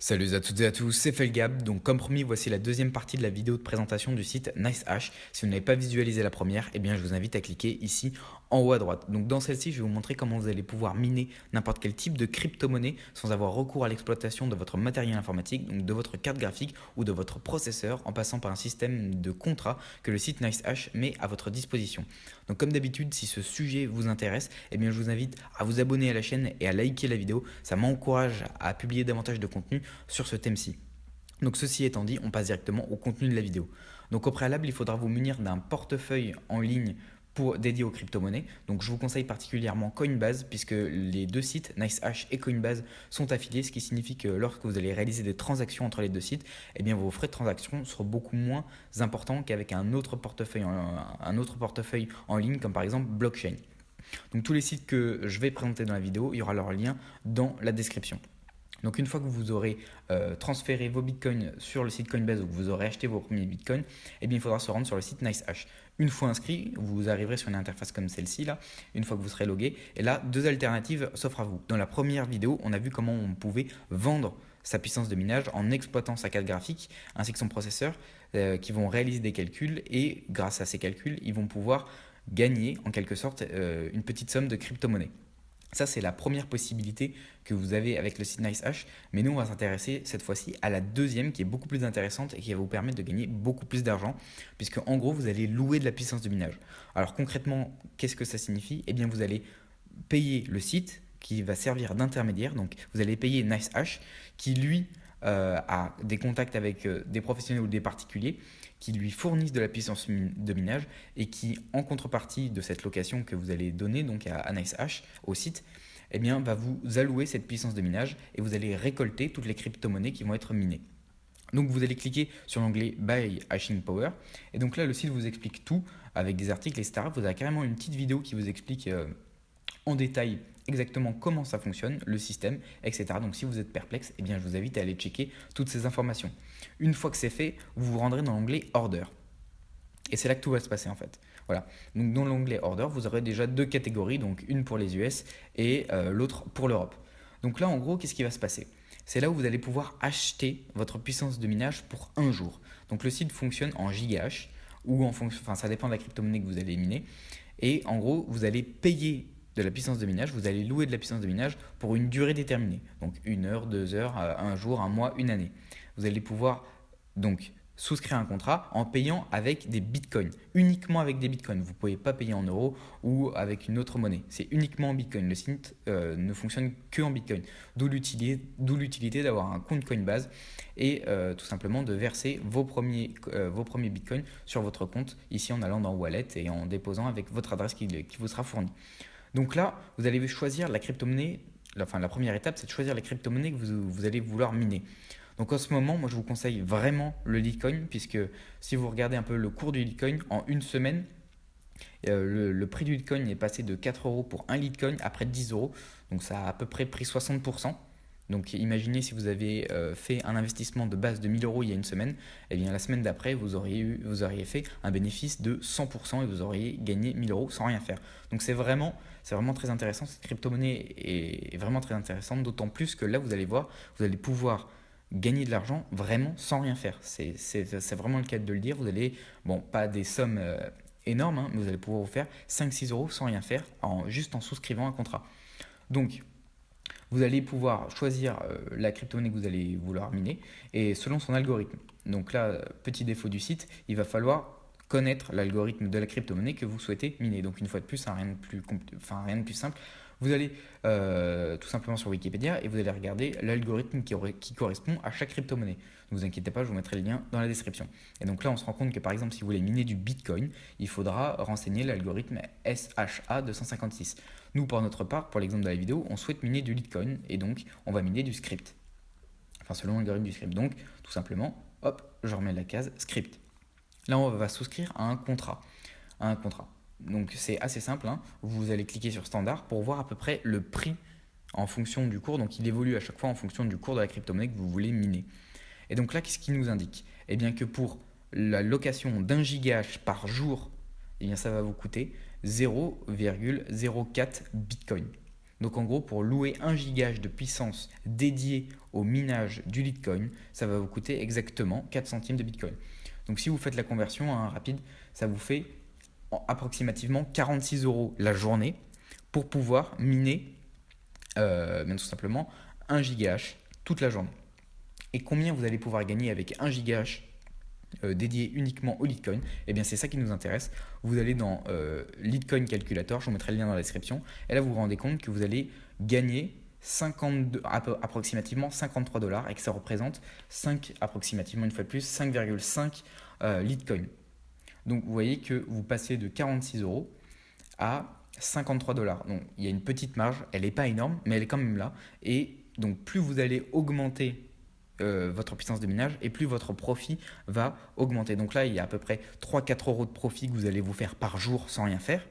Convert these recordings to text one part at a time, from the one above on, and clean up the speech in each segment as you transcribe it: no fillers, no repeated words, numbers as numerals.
Salut à toutes et à tous, c'est Felgab. Donc comme promis, voici la deuxième partie de la vidéo de présentation du site NiceHash. Si vous n'avez pas visualisé la première, eh bien je vous invite à cliquer ici en haut à droite. Donc dans celle-ci, je vais vous montrer comment vous allez pouvoir miner n'importe quel type de crypto-monnaie sans avoir recours à l'exploitation de votre matériel informatique, donc de votre carte graphique ou de votre processeur, en passant par un système de contrat que le site NiceHash met à votre disposition. Donc comme d'habitude, si ce sujet vous intéresse, eh bien je vous invite à vous abonner à la chaîne et à liker la vidéo. Ça m'encourage à publier davantage de contenu sur ce thème-ci. Donc ceci étant dit, on passe directement au contenu de la vidéo. Donc au préalable, il faudra vous munir d'un portefeuille en ligne dédié aux crypto-monnaies. Donc je vous conseille particulièrement Coinbase puisque les deux sites, NiceHash et Coinbase, sont affiliés, ce qui signifie que lorsque vous allez réaliser des transactions entre les deux sites, eh bien vos frais de transaction seront beaucoup moins importants qu'avec un autre portefeuille en ligne comme par exemple Blockchain. Donc tous les sites que je vais présenter dans la vidéo, il y aura leur lien dans la description. Donc une fois que vous aurez transféré vos bitcoins sur le site Coinbase ou que vous aurez acheté vos premiers bitcoins, eh bien, il faudra se rendre sur le site NiceHash. Une fois inscrit, vous arriverez sur une interface comme celle-ci, là, une fois que vous serez logué. Et là, deux alternatives s'offrent à vous. Dans la première vidéo, on a vu comment on pouvait vendre sa puissance de minage en exploitant sa carte graphique ainsi que son processeur qui vont réaliser des calculs et grâce à ces calculs, ils vont pouvoir gagner en quelque sorte une petite somme de crypto-monnaie. Ça, c'est la première possibilité que vous avez avec le site NiceHash. Mais nous, on va s'intéresser cette fois-ci à la deuxième qui est beaucoup plus intéressante et qui va vous permettre de gagner beaucoup plus d'argent puisque en gros, vous allez louer de la puissance de minage. Alors concrètement, qu'est-ce que ça signifie? Eh bien, vous allez payer le site qui va servir d'intermédiaire. Donc, vous allez payer NiceHash qui, lui, a des contacts avec des professionnels ou des particuliers qui lui fournissent de la puissance de minage et qui, en contrepartie de cette location que vous allez donner donc à NiceHash, au site, eh bien, va vous allouer cette puissance de minage et vous allez récolter toutes les crypto-monnaies qui vont être minées. Donc vous allez cliquer sur l'onglet Buy Hashing Power et donc là le site vous explique tout avec des articles etc. Vous avez carrément une petite vidéo qui vous explique en détail exactement comment ça fonctionne, le système, etc. Donc si vous êtes perplexe, eh bien, je vous invite à aller checker toutes ces informations. Une fois que c'est fait, vous vous rendrez dans l'onglet Order. Et c'est là que tout va se passer en fait. Voilà. Donc dans l'onglet Order, vous aurez déjà deux catégories, donc une pour les US et l'autre pour l'Europe. Donc là, en gros, qu'est-ce qui va se passer? C'est là où vous allez pouvoir acheter votre puissance de minage pour un jour. Donc le site fonctionne en gigahash ou en fonction, enfin ça dépend de la crypto-monnaie que vous allez miner. Et en gros, vous allez payer de la puissance de minage, vous allez louer de la puissance de minage pour une durée déterminée. Donc 1 heure, 2 heures, un jour, un mois, une année. Vous allez pouvoir donc souscrire un contrat en payant avec des bitcoins, uniquement avec des bitcoins. Vous ne pouvez pas payer en euros ou avec une autre monnaie. C'est uniquement en bitcoin. Le site ne fonctionne que en bitcoin. D'où l'utilité d'avoir un compte Coinbase et tout simplement de verser vos premiers bitcoins sur votre compte ici en allant dans Wallet et en déposant avec votre adresse qui vous sera fournie. Donc là, vous allez choisir la crypto-monnaie. Enfin, la première étape, c'est de choisir la crypto-monnaie que vous allez vouloir miner. Donc en ce moment, moi je vous conseille vraiment le Litecoin, puisque si vous regardez un peu le cours du Litecoin, en une semaine, le prix du Litecoin est passé de 4 euros pour un Litecoin à près de 10 euros. Donc ça a à peu près pris 60%. Donc imaginez si vous avez fait un investissement de base de 1000 euros il y a une semaine, et bien la semaine d'après, vous auriez fait un bénéfice de 100% et vous auriez gagné 1000 euros sans rien faire. Donc c'est vraiment très intéressant. Cette crypto-monnaie est vraiment très intéressante, d'autant plus que là, vous allez voir, vous allez pouvoir gagner de l'argent vraiment sans rien faire. C'est vraiment le cas de le dire. Vous allez, bon, pas des sommes énormes, hein, mais vous allez pouvoir vous faire 5-6 euros sans rien faire, juste en souscrivant un contrat. Donc, vous allez pouvoir choisir la crypto-monnaie que vous allez vouloir miner et selon son algorithme. Donc là, petit défaut du site, il va falloir connaître l'algorithme de la crypto-monnaie que vous souhaitez miner. Donc une fois de plus, hein, rien de plus simple. Vous allez tout simplement sur Wikipédia et vous allez regarder l'algorithme qui correspond à chaque crypto-monnaie. Ne vous inquiétez pas, je vous mettrai le lien dans la description. Et donc là, on se rend compte que par exemple, si vous voulez miner du Bitcoin, il faudra renseigner l'algorithme SHA-256. Nous, par notre part, pour l'exemple de la vidéo, on souhaite miner du Litecoin et donc on va miner du script. Enfin, selon l'algorithme du script. Donc, tout simplement, hop, je remets la case script. Là, on va souscrire à un contrat. Donc, c'est assez simple, hein. Vous allez cliquer sur standard pour voir à peu près le prix en fonction du cours. Donc, il évolue à chaque fois en fonction du cours de la crypto-monnaie que vous voulez miner. Et donc là, qu'est-ce qu'il nous indique? Eh bien que pour la location d'1 gigahash par jour, eh bien ça va vous coûter 0,04 Bitcoin. Donc en gros, pour louer 1 giga de puissance dédiée au minage du Litecoin, ça va vous coûter exactement 4 centimes de Bitcoin. Donc si vous faites la conversion rapide, ça vous fait approximativement 46 euros la journée pour pouvoir miner tout simplement 1 gigahash toute la journée. Et combien vous allez pouvoir gagner avec 1 gigahash dédié uniquement au Litecoin? Eh bien c'est ça qui nous intéresse. Vous allez dans Litecoin Calculator, je vous mettrai le lien dans la description, et là vous vous rendez compte que vous allez gagner approximativement 53 dollars et que ça représente approximativement une fois de plus 5,5 Litecoin. Donc vous voyez que vous passez de 46 euros à 53 dollars. Donc il y a une petite marge, elle n'est pas énorme, mais elle est quand même là. Et donc plus vous allez augmenter votre puissance de minage et plus votre profit va augmenter. Donc là, il y a à peu près 3-4 euros de profit que vous allez vous faire par jour sans rien faire.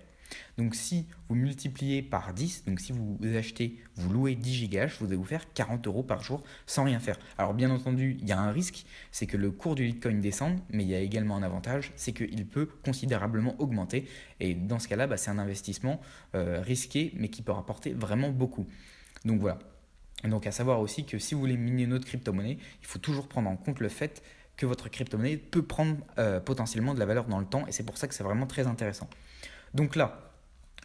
Donc si vous multipliez par 10, donc si vous achetez, vous louez 10 gigahash, vous allez vous faire 40 euros par jour sans rien faire. Alors bien entendu, il y a un risque, c'est que le cours du Bitcoin descende, mais il y a également un avantage, c'est qu'il peut considérablement augmenter. Et dans ce cas-là, c'est un investissement risqué, mais qui peut rapporter vraiment beaucoup. Donc voilà. Donc à savoir aussi que si vous voulez miner une autre crypto-monnaie, il faut toujours prendre en compte le fait que votre crypto-monnaie peut prendre potentiellement de la valeur dans le temps, et c'est pour ça que c'est vraiment très intéressant. Donc là,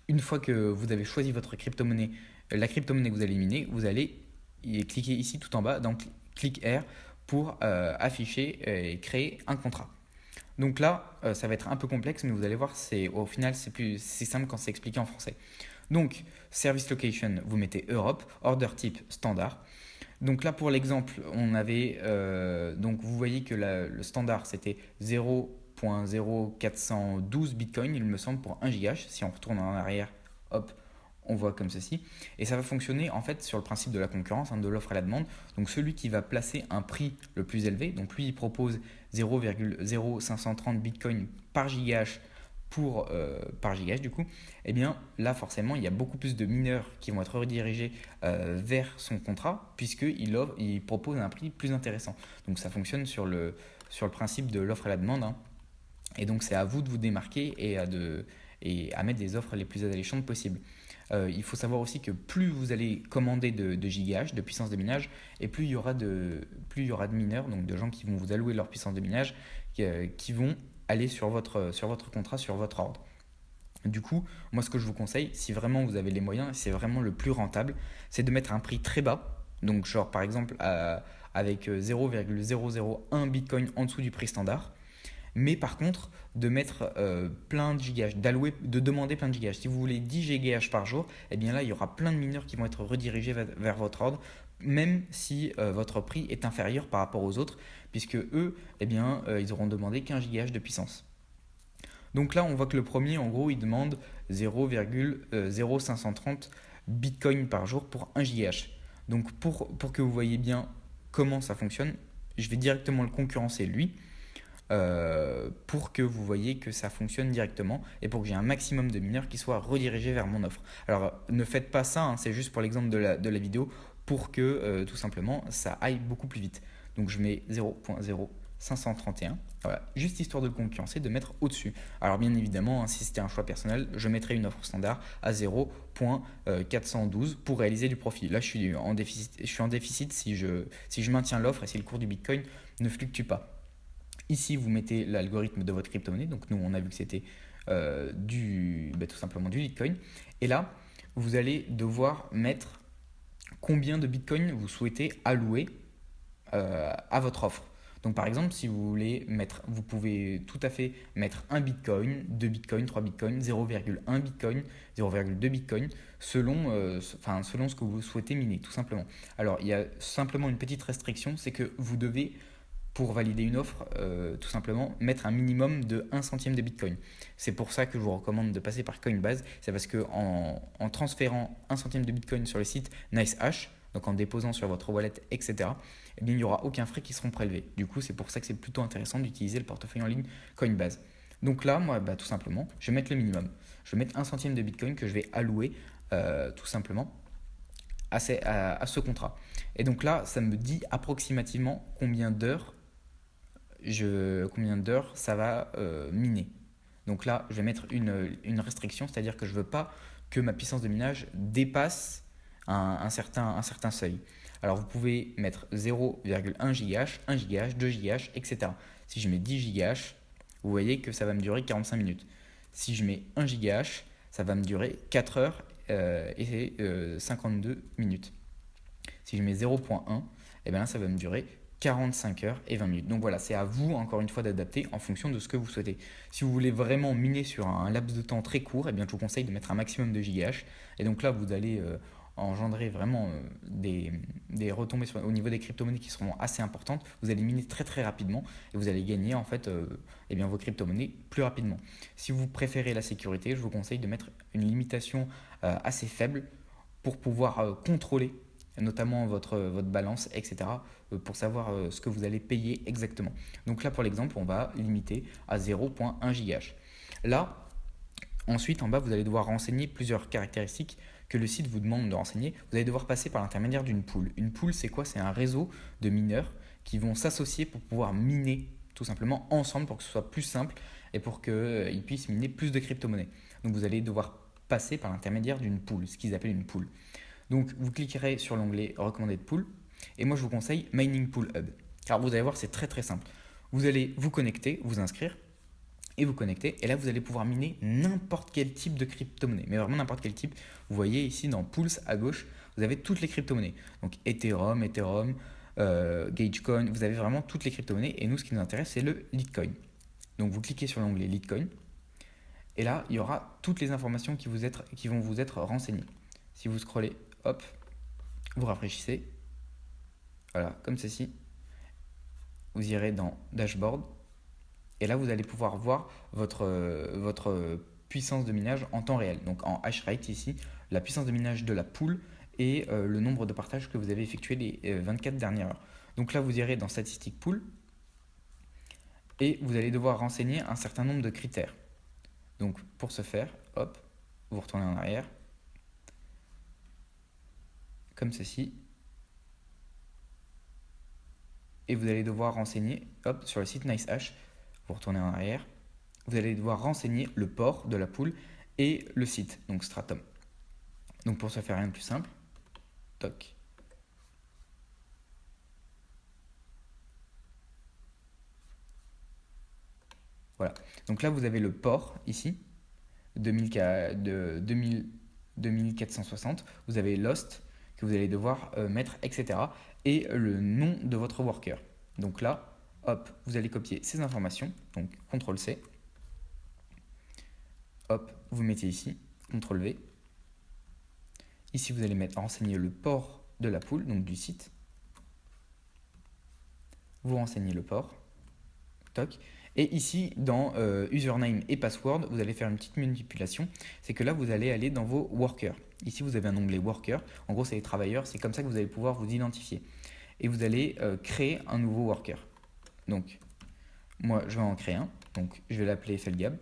une fois que vous avez choisi votre crypto-monnaie, la crypto-monnaie que vous allez miner, vous allez cliquer ici tout en bas dans Click Here pour afficher et créer un contrat. Donc là, ça va être un peu complexe, mais vous allez voir, au final, c'est simple quand c'est expliqué en français. Donc, Service Location, vous mettez Europe, Order Type standard. Donc là, pour l'exemple, on avait, donc vous voyez que le standard, c'était 0.0412 Bitcoin, il me semble, pour 1 gigahash. Si on retourne en arrière, hop, on voit comme ceci. Et ça va fonctionner en fait sur le principe de la concurrence, de l'offre et la demande. Donc celui qui va placer un prix le plus élevé, donc lui il propose 0,0530 Bitcoin par gigahash par gigahash du coup, et bien là forcément il y a beaucoup plus de mineurs qui vont être redirigés vers son contrat puisqu'il propose un prix plus intéressant. Donc ça fonctionne sur le principe de l'offre et la demande. Et donc c'est à vous de vous démarquer et à mettre des offres les plus alléchantes possibles. Il faut savoir aussi que plus vous allez commander de gigahash, de puissance de minage, et plus il y aura de mineurs, donc de gens qui vont vous allouer leur puissance de minage, qui vont aller sur votre contrat, sur votre ordre. Du coup, moi ce que je vous conseille, si vraiment vous avez les moyens, c'est vraiment le plus rentable, c'est de mettre un prix très bas, donc genre par exemple avec 0,001 Bitcoin en dessous du prix standard, mais par contre de mettre plein de gigahash, de demander plein de gigahash. Si vous voulez 10 gigahash par jour, et bien là il y aura plein de mineurs qui vont être redirigés vers votre ordre, même si votre prix est inférieur par rapport aux autres, puisque eux, ils auront demandé 15 gigahash de puissance. Donc là, on voit que le premier, en gros, il demande 0,0530 Bitcoin par jour pour 1 gigahash. Donc pour que vous voyez bien comment ça fonctionne, je vais directement le concurrencer lui, pour que vous voyez que ça fonctionne directement et pour que j'ai un maximum de mineurs qui soient redirigés vers mon offre. Alors ne faites pas ça, c'est juste pour l'exemple de la vidéo, pour que tout simplement ça aille beaucoup plus vite. Donc je mets 0.0531, voilà, juste histoire de le concurrencer, de mettre au-dessus. Alors bien évidemment, si c'était un choix personnel, je mettrais une offre standard à 0.412 pour réaliser du profit. Là je suis en déficit si je maintiens l'offre et si le cours du Bitcoin ne fluctue pas. Ici, vous mettez l'algorithme de votre crypto-monnaie. Donc, nous, on a vu que c'était tout simplement du Bitcoin. Et là, vous allez devoir mettre combien de Bitcoin vous souhaitez allouer à votre offre. Donc, par exemple, si vous voulez vous pouvez tout à fait mettre 1 Bitcoin, 2 Bitcoin, 3 Bitcoin, 0,1 Bitcoin, 0,2 Bitcoin, selon ce que vous souhaitez miner, tout simplement. Alors, il y a simplement une petite restriction, c'est que vous devez, pour valider une offre, tout simplement mettre un minimum de 1 centime de Bitcoin. C'est pour ça que je vous recommande de passer par Coinbase. C'est parce qu'en transférant 1 centime de Bitcoin sur le site NiceHash, donc en déposant sur votre wallet, etc., eh bien, il n'y aura aucun frais qui seront prélevés. Du coup, c'est pour ça que c'est plutôt intéressant d'utiliser le portefeuille en ligne Coinbase. Donc là, moi, tout simplement, je vais mettre le minimum. Je vais mettre 1 centime de Bitcoin que je vais allouer tout simplement à ce contrat. Et donc là, ça me dit approximativement combien d'heures ça va miner. Donc là, je vais mettre une restriction, c'est-à-dire que je ne veux pas que ma puissance de minage dépasse un certain seuil. Alors vous pouvez mettre 0,1 GH, 1 GH, 2 GH, etc. Si je mets 10 GH, vous voyez que ça va me durer 45 minutes. Si je mets 1 GH, ça va me durer 4 heures et 52 minutes. Si je mets 0,1, eh bien là, ça va me durer 45 heures et 20 minutes. Donc voilà, c'est à vous, encore une fois, d'adapter en fonction de ce que vous souhaitez. Si vous voulez vraiment miner sur un laps de temps très court, eh bien, je vous conseille de mettre un maximum de GH. Et donc là, vous allez engendrer vraiment des retombées au niveau des crypto-monnaies qui seront assez importantes. Vous allez miner très très rapidement et vous allez gagner en fait eh bien, vos crypto-monnaies plus rapidement. Si vous préférez la sécurité, je vous conseille de mettre une limitation assez faible pour pouvoir contrôler notamment votre balance, etc., pour savoir ce que vous allez payer exactement. Donc là, pour l'exemple, on va limiter à 0,1 GH. Là, ensuite, en bas, vous allez devoir renseigner plusieurs caractéristiques que le site vous demande de renseigner. Vous allez devoir passer par l'intermédiaire d'une pool. Une pool, c'est quoi? C'est un réseau de mineurs qui vont s'associer pour pouvoir miner tout simplement ensemble pour que ce soit plus simple et pour qu'ils puissent miner plus de crypto-monnaies. Donc vous allez devoir passer par l'intermédiaire d'une pool, ce qu'ils appellent une pool. Donc vous cliquerez sur l'onglet Recommanded Pool et moi je vous conseille Mining Pool Hub. Alors vous allez voir, c'est très très simple. Vous allez vous connecter, vous inscrire et vous connecter et là vous allez pouvoir miner n'importe quel type de crypto-monnaie, mais vraiment n'importe quel type. Vous voyez ici dans Pools à gauche, vous avez toutes les crypto-monnaies. Donc Ethereum, Gagecoin, vous avez vraiment toutes les crypto-monnaies et nous ce qui nous intéresse c'est le Litecoin. Donc vous cliquez sur l'onglet Litecoin et là il y aura toutes les informations qui vont vous être renseignées. Si vous scrollez, hop, vous rafraîchissez, voilà, comme ceci. Vous irez dans Dashboard et là vous allez pouvoir voir votre puissance de minage en temps réel. Donc en hash rate ici, la puissance de minage de la pool et le nombre de partages que vous avez effectué les 24 dernières heures. Donc là vous irez dans Statistiques Pool et vous allez devoir renseigner un certain nombre de critères. Donc pour ce faire, hop, vous retournez en arrière, comme ceci. Et vous allez devoir renseigner, hop, sur le site NiceHash, vous retournez en arrière, vous allez devoir renseigner le port de la pool et le site, donc Stratum. Donc pour ce faire, rien de plus simple, toc. Voilà, donc là vous avez le port ici, 2460, vous avez Lost, que vous allez devoir mettre, etc. Et le nom de votre worker. Donc là, hop, vous allez copier ces informations, donc CTRL-C. Hop, vous mettez ici, CTRL-V. Ici, vous allez renseigner le port de la pool, donc du site. Vous renseignez le port. Toc. Et ici, dans username et password, vous allez faire une petite manipulation. C'est que là, vous allez aller dans vos workers. Ici, vous avez un onglet worker. En gros, c'est les travailleurs. C'est comme ça que vous allez pouvoir vous identifier. Et vous allez créer un nouveau worker. Donc, moi, je vais en créer un. Donc, je vais l'appeler Felgab.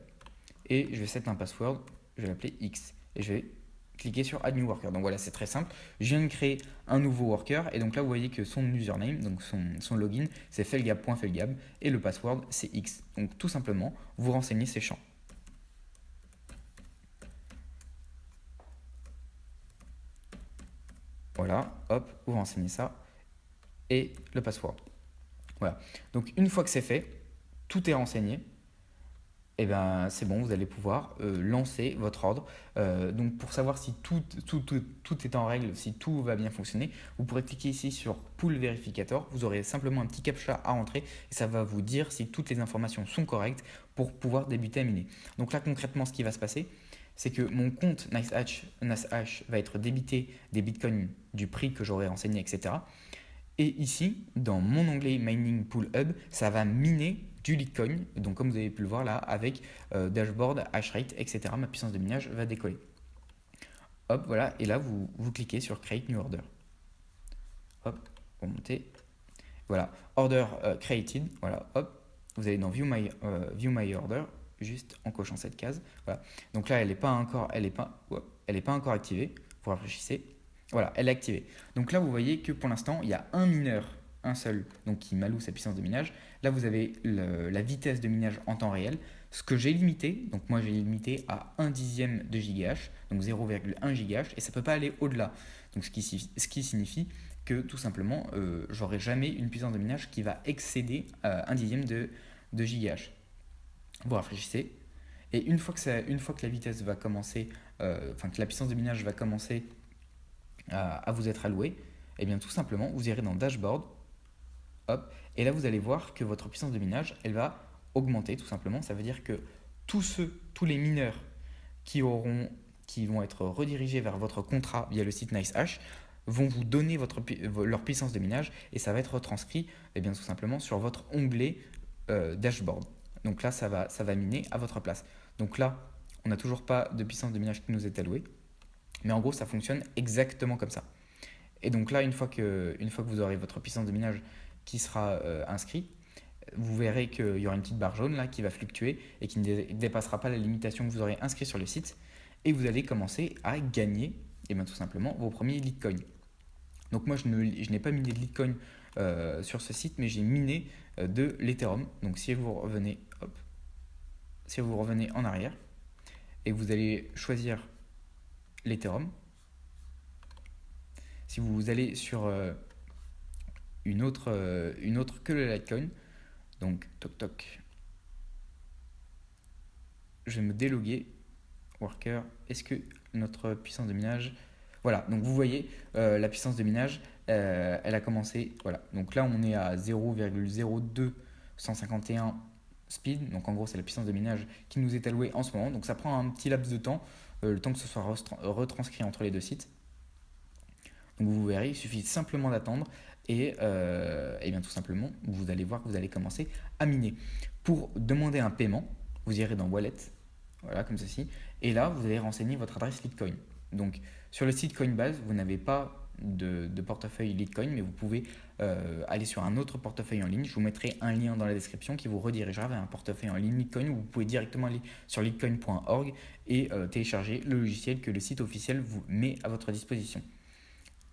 Et je vais set un password. Je vais l'appeler X. Et je vais cliquer sur Add New Worker. Donc voilà, c'est très simple. Je viens de créer un nouveau worker et donc là vous voyez que son username, donc son login, c'est felgab.felgab et le password c'est X. Donc tout simplement, vous renseignez ces champs. Voilà, hop, vous renseignez ça et le password. Voilà. Donc une fois que c'est fait, tout est renseigné. Et ben c'est bon, vous allez pouvoir lancer votre ordre. Donc pour savoir si tout est en règle, si tout va bien fonctionner, vous pourrez cliquer ici sur Pool Verificator. Vous aurez simplement un petit captcha à rentrer et ça va vous dire si toutes les informations sont correctes pour pouvoir débuter à miner. Donc là concrètement ce qui va se passer, c'est que mon compte NiceHash va être débité des bitcoins du prix que j'aurai renseigné, etc. Et ici, dans mon onglet Mining Pool Hub, ça va miner du Litecoin. Donc comme vous avez pu le voir là, avec dashboard, hashrate, etc. Ma puissance de minage va décoller. Hop, voilà. Et là, vous cliquez sur Create New Order. Hop, vous montez. Voilà, Order Created. Voilà, hop. Vous allez dans View My Order, juste en cochant cette case. Voilà. Donc là, elle n'est pas encore activée. Vous rafraîchissez. Voilà, elle est activée. Donc là, vous voyez que pour l'instant, il y a un mineur un seul, donc qui m'alloue sa puissance de minage. Là, vous avez la vitesse de minage en temps réel. Ce que j'ai limité, donc moi j'ai limité à 1 dixième de gigahash, donc 0,1 gigahash, et ça ne peut pas aller au-delà. Donc ce qui signifie que tout simplement, j'aurai jamais une puissance de minage qui va excéder 1 dixième de gigahash. Vous rafraîchissez, et une fois que la vitesse va commencer, que la puissance de minage va commencer à vous être allouée, et bien tout simplement, vous irez dans Dashboard, hop, et là vous allez voir que votre puissance de minage, elle va augmenter tout simplement. Ça veut dire que tous les mineurs qui vont être redirigés vers votre contrat via le site NiceHash vont vous donner leur puissance de minage et ça va être retranscrit bien, tout simplement sur votre onglet Dashboard. Donc là, ça va miner à votre place. Donc là, on n'a toujours pas de puissance de minage qui nous est allouée, mais en gros, ça fonctionne exactement comme ça. Et donc là, une fois que vous aurez votre puissance de minage qui sera inscrite, vous verrez qu'il y aura une petite barre jaune là qui va fluctuer et qui ne dépassera pas la limitation que vous aurez inscrite sur le site. Et vous allez commencer à gagner bien, tout simplement vos premiers Litecoin. Donc moi, je n'ai pas miné de Litecoin sur ce site, mais j'ai miné de l'Ethereum. Donc si vous revenez en arrière et vous allez choisir l'Ethereum, si vous allez sur une autre que le Litecoin, donc toc, je vais me déloguer. Worker, est-ce que notre puissance de minage, voilà, donc vous voyez la puissance de minage, elle a commencé, voilà, donc là on est à 0,02151 speed, donc en gros c'est la puissance de minage qui nous est allouée en ce moment, donc ça prend un petit laps de temps, le temps que ce soit retranscrit entre les deux sites. Donc vous verrez, il suffit simplement d'attendre et bien tout simplement vous allez voir que vous allez commencer à miner. Pour demander un paiement, vous irez dans Wallet, voilà, comme ceci. Et là, vous allez renseigner votre adresse Litecoin. Donc, sur le site Coinbase, vous n'avez pas de portefeuille Litecoin, mais vous pouvez aller sur un autre portefeuille en ligne. Je vous mettrai un lien dans la description qui vous redirigera vers un portefeuille en ligne Litecoin où vous pouvez directement aller sur litecoin.org et télécharger le logiciel que le site officiel vous met à votre disposition.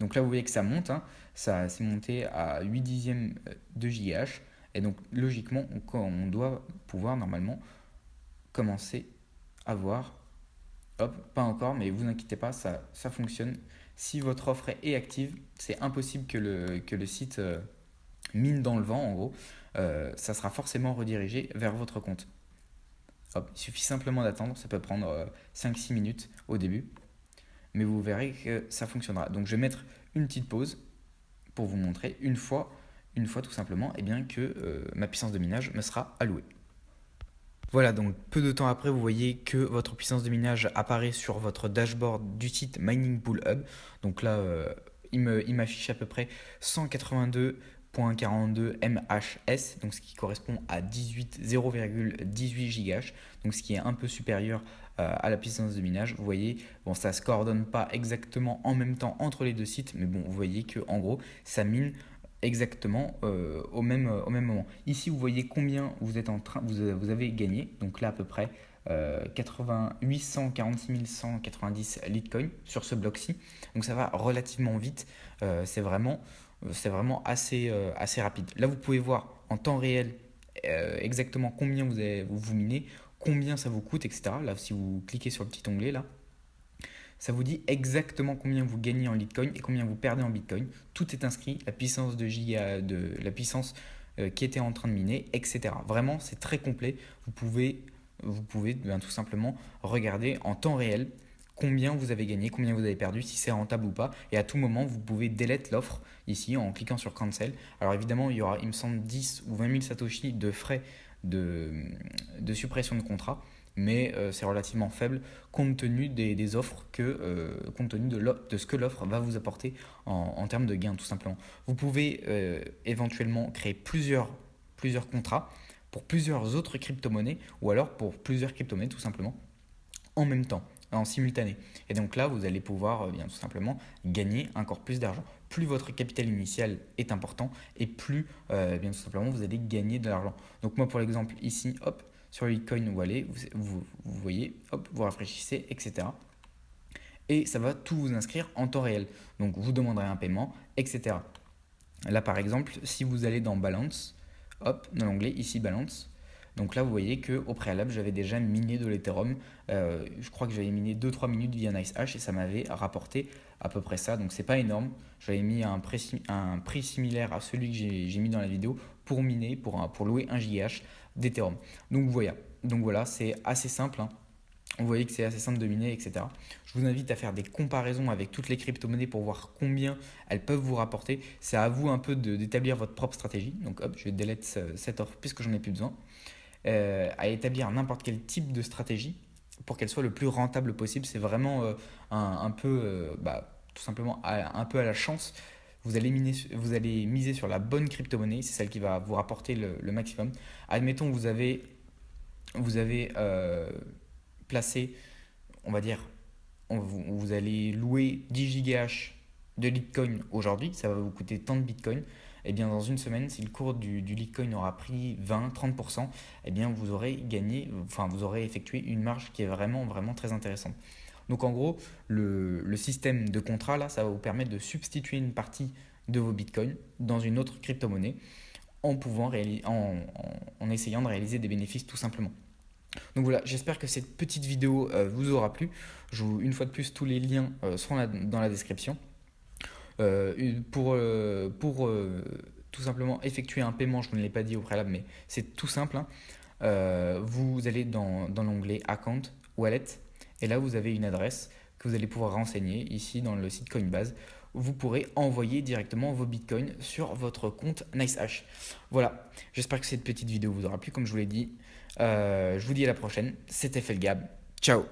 Donc là, vous voyez que ça monte. Ça s'est monté à 8 dixièmes de gigahash. Et donc, logiquement, on doit pouvoir normalement commencer à voir. Hop, pas encore, mais vous inquiétez pas, ça fonctionne. Si votre offre est active, c'est impossible que le site mine dans le vent, en gros. Ça sera forcément redirigé vers votre compte. Hop, il suffit simplement d'attendre, ça peut prendre 5-6 minutes au début, mais vous verrez que ça fonctionnera. Donc je vais mettre une petite pause pour vous montrer une fois tout simplement que ma puissance de minage me sera allouée. Voilà, donc peu de temps après, vous voyez que votre puissance de minage apparaît sur votre dashboard du site Mining Pool Hub. Donc là, il m'affiche à peu près 182.42 MHS, donc ce qui correspond à 0,18 gigahash, donc ce qui est un peu supérieur à la puissance de minage. Vous voyez, bon, ça ne se coordonne pas exactement en même temps entre les deux sites, mais bon, vous voyez que en gros, ça mine exactement au même moment. Ici, vous voyez combien vous avez gagné. Donc là, à peu près 846 190 Litecoin sur ce bloc-ci. Donc ça va relativement vite. C'est vraiment assez rapide. Là, vous pouvez voir en temps réel exactement combien vous minez, combien ça vous coûte, etc. Là, si vous cliquez sur le petit onglet là, ça vous dit exactement combien vous gagnez en Litecoin et combien vous perdez en Bitcoin. Tout est inscrit, la puissance la puissance qui était en train de miner, etc. Vraiment, c'est très complet. Vous pouvez tout simplement regarder en temps réel combien vous avez gagné, combien vous avez perdu, si c'est rentable ou pas. Et à tout moment, vous pouvez delete l'offre ici en cliquant sur Cancel. Alors évidemment, il y aura, il me semble, 10 ou 20 000 Satoshi de frais de suppression de contrat. Mais c'est relativement faible compte tenu des offres compte tenu de ce que l'offre va vous apporter en termes de gains tout simplement. Vous pouvez éventuellement créer plusieurs contrats pour plusieurs autres crypto-monnaies ou alors pour plusieurs crypto-monnaies tout simplement en même temps, en simultané. Et donc là, vous allez pouvoir tout simplement gagner encore plus d'argent. Plus votre capital initial est important et plus tout simplement vous allez gagner de l'argent. Donc moi pour l'exemple ici, hop, sur Litecoin Wallet, vous voyez, hop, vous rafraîchissez, etc. Et ça va tout vous inscrire en temps réel. Donc vous demanderez un paiement, etc. Là par exemple, si vous allez dans Balance, hop, dans l'onglet ici Balance, donc là vous voyez qu'au préalable j'avais déjà miné de l'Ethereum. Je crois que j'avais miné 2-3 minutes via NiceHash et ça m'avait rapporté à peu près ça. Donc c'est pas énorme. J'avais mis un prix similaire à celui que j'ai mis dans la vidéo pour miner, pour louer 1 GH d'Ethereum. Donc voilà, c'est assez simple, hein. Vous voyez que c'est assez simple de miner, etc. Je vous invite à faire des comparaisons avec toutes les crypto-monnaies pour voir combien elles peuvent vous rapporter. C'est à vous un peu d'établir votre propre stratégie. Donc hop, je vais delete cette offre puisque j'en ai plus besoin. À établir n'importe quel type de stratégie pour qu'elle soit le plus rentable possible. C'est vraiment un peu, tout simplement un peu à la chance. Vous allez miser sur la bonne crypto-monnaie, c'est celle qui va vous rapporter le maximum. Admettons, vous avez placé, on va dire, vous allez louer 10 GH de Litecoin aujourd'hui, ça va vous coûter tant de Bitcoin. Et bien dans une semaine, si le cours du Litecoin aura pris 20-30%, et bien vous aurez gagné, enfin vous aurez effectué une marge qui est vraiment, vraiment très intéressante. Donc en gros, le système de contrat, là, ça va vous permettre de substituer une partie de vos Bitcoins dans une autre crypto-monnaie en essayant de réaliser des bénéfices tout simplement. Donc voilà, j'espère que cette petite vidéo vous aura plu. Une fois de plus, tous les liens seront dans la description. Pour tout simplement effectuer un paiement, je ne l'ai pas dit au préalable, mais c'est tout simple, hein. Vous allez dans l'onglet Account, Wallet, et là vous avez une adresse que vous allez pouvoir renseigner ici dans le site Coinbase. Vous pourrez envoyer directement vos bitcoins sur votre compte NiceHash. Voilà, j'espère que cette petite vidéo vous aura plu, comme je vous l'ai dit. Je vous dis à la prochaine, c'était Felgab, ciao.